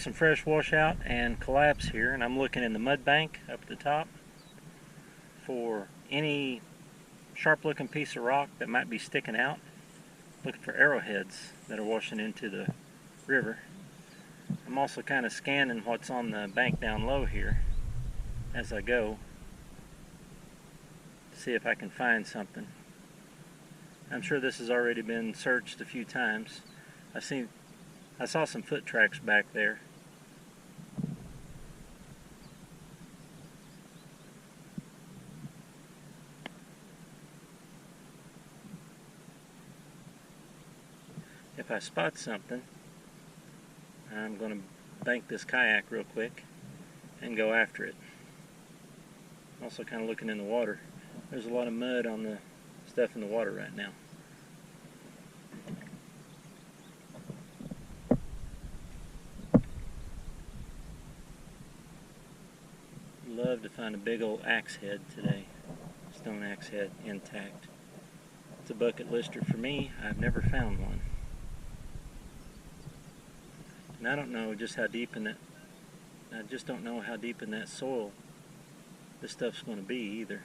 some fresh washout and collapse here, and I'm looking in the mud bank up at the top for any sharp looking piece of rock that might be sticking out, looking for arrowheads that are washing into the river. I'm also kind of scanning what's on the bank down low here as I go to see if I can find something. I'm sure this has already been searched a few times. I saw some foot tracks back there. If I spot something, I'm going to bank this kayak real quick and go after it. Also kind of looking in the water. There's a lot of mud on the stuff in the water right now. Love to find a big old axe head today. Stone axe head intact. It's a bucket lister for me. I've never found one. And I don't know just how deep in that, I just don't know how deep in that soil this stuff's going to be either.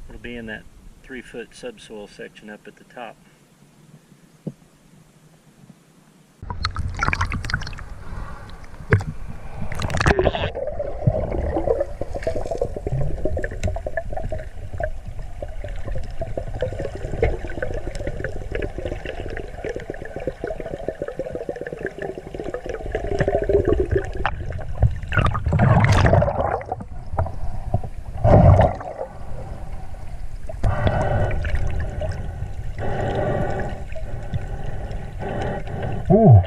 It'll be in that 3-foot subsoil section up at the top. Ooh.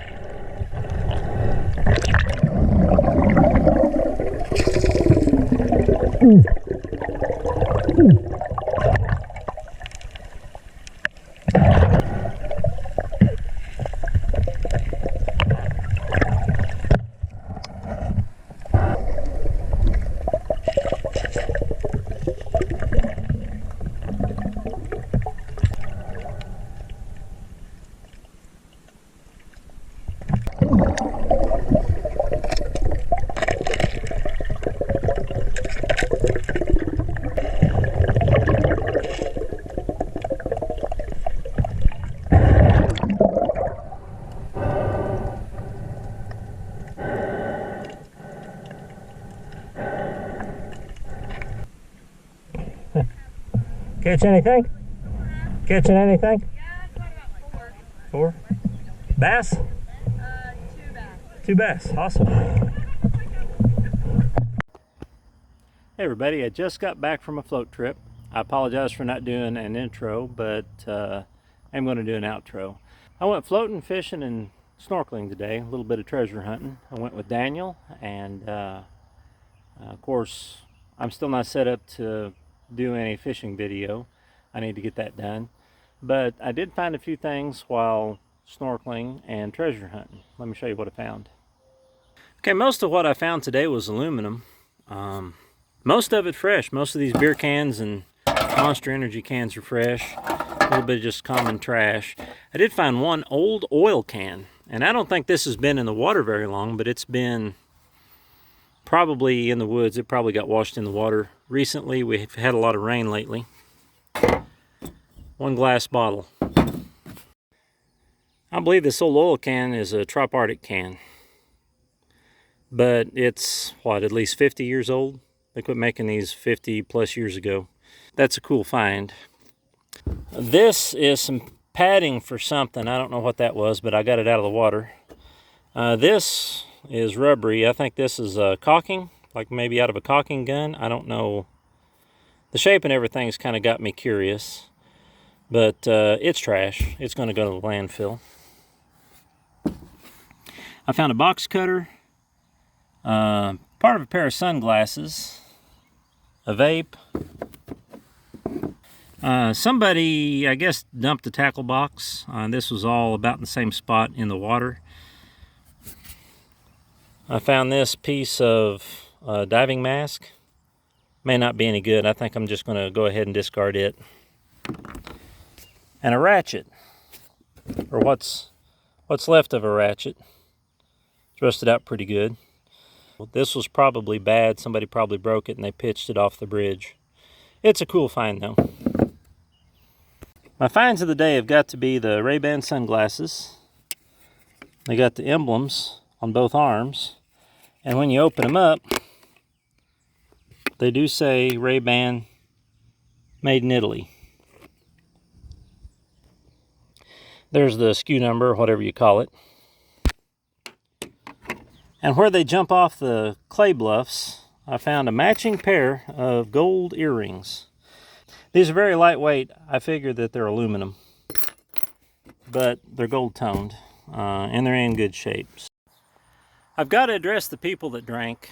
Catch anything? Catching anything? Yeah, about 4? four. Bass? 2 bass. 2 bass. Awesome. Hey everybody, I just got back from a float trip. I apologize for not doing an intro, but I'm going to do an outro. I went floating, fishing, and snorkeling today. A little bit of treasure hunting. I went with Daniel, and of course, I'm still not set up to do any fishing video. I need to get that done. But I did find a few things while snorkeling and treasure hunting. Let me show you what I found. Okay, most of what I found today was aluminum. Most of it fresh. Most of these beer cans and Monster Energy cans are fresh. A little bit of just common trash. I did find one old oil can, and I don't think this has been in the water very long, but it's been probably in the woods. It probably got washed in the water recently. We've had a lot of rain lately. One glass bottle. I believe this old oil can is a Trop-Arctic can, but it's what, at least 50 years old? They quit making these 50 plus years ago. That's a cool find. This is some padding for something. I don't know what that was, but I got it out of the water. This is rubbery. I think this is caulking, like maybe out of a caulking gun. I don't know. The shape and everything's kind of got me curious, but it's trash. It's going to go to the landfill. I found a box cutter, part of a pair of sunglasses, a vape. Somebody, I guess, dumped the tackle box. This was all about in the same spot in the water. I found this piece of diving mask. May not be any good. I think I'm just going to go ahead and discard it. And a ratchet, or what's left of a ratchet. It's rusted out pretty good. This was probably bad. Somebody probably broke it and they pitched it off the bridge. It's a cool find though. My finds of the day have got to be the Ray-Ban sunglasses. They got the emblems on both arms. And when you open them up, they do say Ray-Ban made in Italy. There's the SKU number, whatever you call it. And where they jump off the clay bluffs, I found a matching pair of gold earrings. These are very lightweight. I figured that they're aluminum, but they're gold toned, and they're in good shape. I've got to address the people that drank.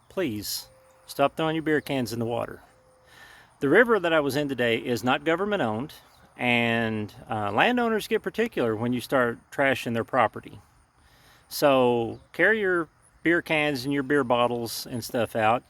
Please stop throwing your beer cans in the water. The river that I was in today is not government owned, and landowners get particular when you start trashing their property. So carry your beer cans and your beer bottles and stuff out.